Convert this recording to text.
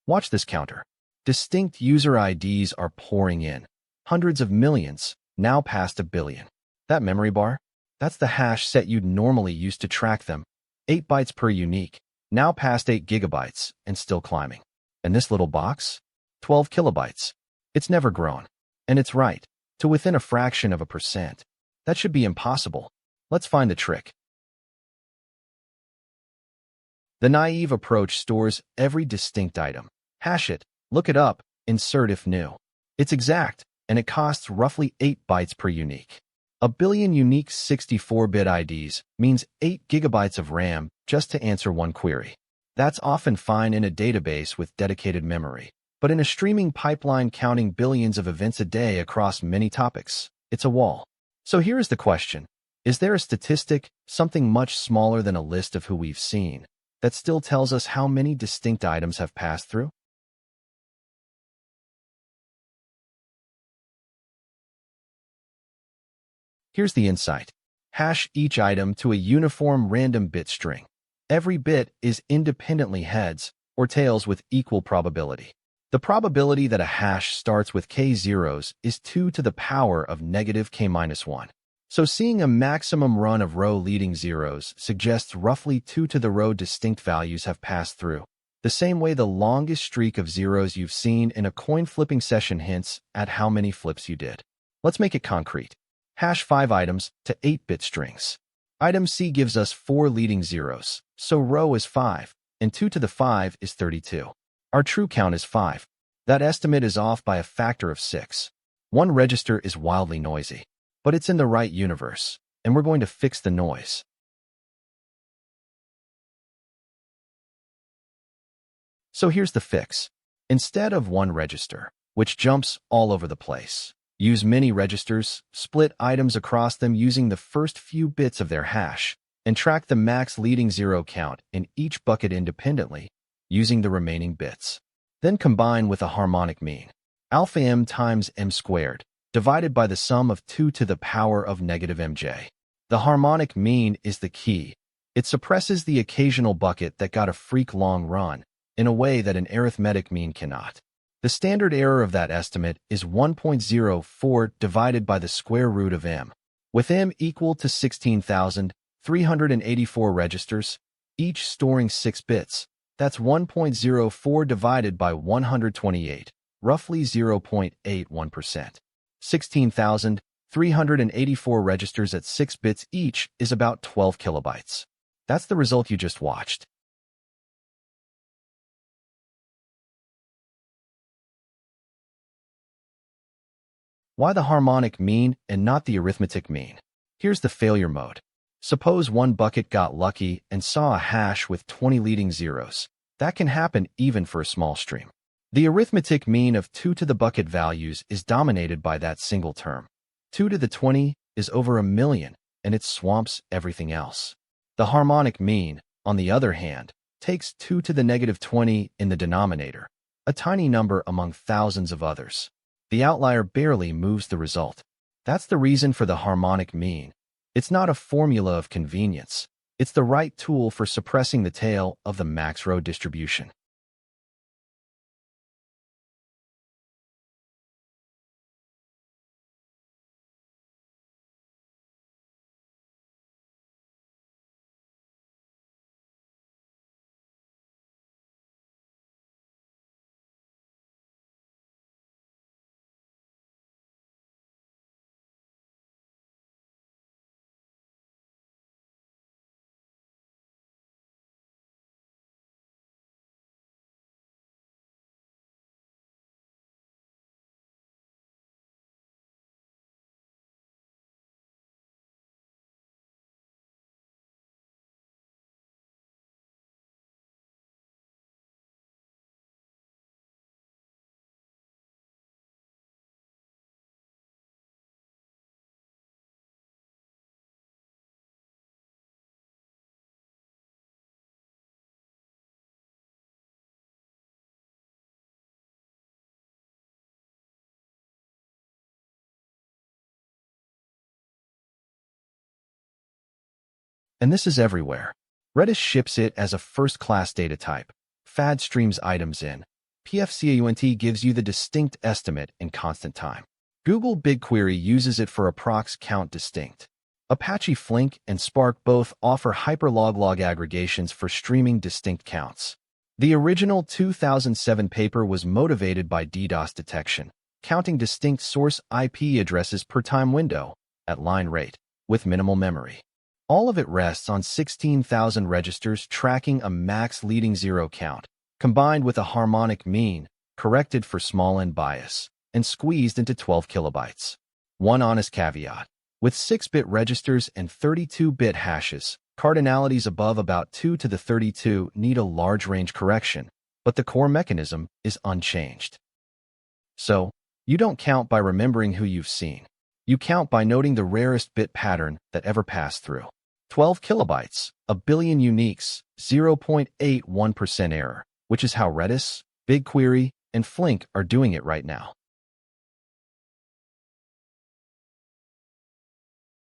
Watch this counter. Distinct user IDs are pouring in. Hundreds of millions, now past 1 billion. That memory bar? That's the hash set you'd normally use to track them. 8 bytes per unique, now past 8 gigabytes, and still climbing. And this little box? 12 kilobytes. It's never grown. And it's right, to within a fraction of a percent. That should be impossible. Let's find the trick. The naive approach stores every distinct item. Hash it, look it up, insert if new. It's exact, and it costs roughly 8 bytes per unique. 1 billion unique 64-bit IDs means 8 gigabytes of RAM just to answer one query. That's often fine in a database with dedicated memory. But in a streaming pipeline counting billions of events a day across many topics, it's a wall. So here is the question. Is there a statistic, something much smaller than a list of who we've seen, that still tells us how many distinct items have passed through? Here's the insight. Hash each item to a uniform random bit string. Every bit is independently heads or tails with equal probability. The probability that a hash starts with k zeros is 2 to the power of negative k minus 1. So seeing a maximum run of row leading zeros suggests roughly 2 to the row distinct values have passed through. The same way the longest streak of zeros you've seen in a coin flipping session hints at how many flips you did. Let's make it concrete. Hash 5 items to 8-bit strings. Item C gives us 4 leading zeros, so row is 5, and 2 to the 5 is 32. Our true count is 5. That estimate is off by a factor of 6. One register is wildly noisy, but it's in the right universe, and we're going to fix the noise. So here's the fix. Instead of one register, which jumps all over the place, use many registers, split items across them using the first few bits of their hash, and track the max leading zero count in each bucket independently, using the remaining bits. Then combine with a harmonic mean, alpha m times m squared, divided by the sum of 2 to the power of negative mj. The harmonic mean is the key. It suppresses the occasional bucket that got a freak long run, in a way that an arithmetic mean cannot. The standard error of that estimate is 1.04 divided by the square root of m. With m equal to 16,384 registers, each storing 6 bits, that's 1.04 divided by 128, roughly 0.81%. 16,384 registers at 6 bits each is about 12 kilobytes. That's the result you just watched. Why the harmonic mean and not the arithmetic mean? Here's the failure mode. Suppose one bucket got lucky and saw a hash with 20 leading zeros. That can happen even for a small stream. The arithmetic mean of 2 to the bucket values is dominated by that single term. 2 to the 20 is over 1 million, and it swamps everything else. The harmonic mean, on the other hand, takes 2 to the negative 20 in the denominator, a tiny number among thousands of others. The outlier barely moves the result. That's the reason for the harmonic mean. It's not a formula of convenience. It's the right tool for suppressing the tail of the max row distribution. And this is everywhere. Redis ships it as a first-class data type. FAD streams items in. PFCAUNT gives you the distinct estimate in constant time. Google BigQuery uses it for approx count distinct. Apache Flink and Spark both offer HyperLogLog aggregations for streaming distinct counts. The original 2007 paper was motivated by DDoS detection, counting distinct source IP addresses per time window at line rate with minimal memory. All of it rests on 16,000 registers tracking a max leading zero count, combined with a harmonic mean, corrected for small n bias, and squeezed into 12 kilobytes. One honest caveat. With 6-bit registers and 32-bit hashes, cardinalities above about 2 to the 32 need a large range correction, but the core mechanism is unchanged. So, you don't count by remembering who you've seen. You count by noting the rarest bit pattern that ever passed through. 12 kilobytes, a billion uniques, 0.81% error, which is how Redis, BigQuery, and Flink are doing it right now.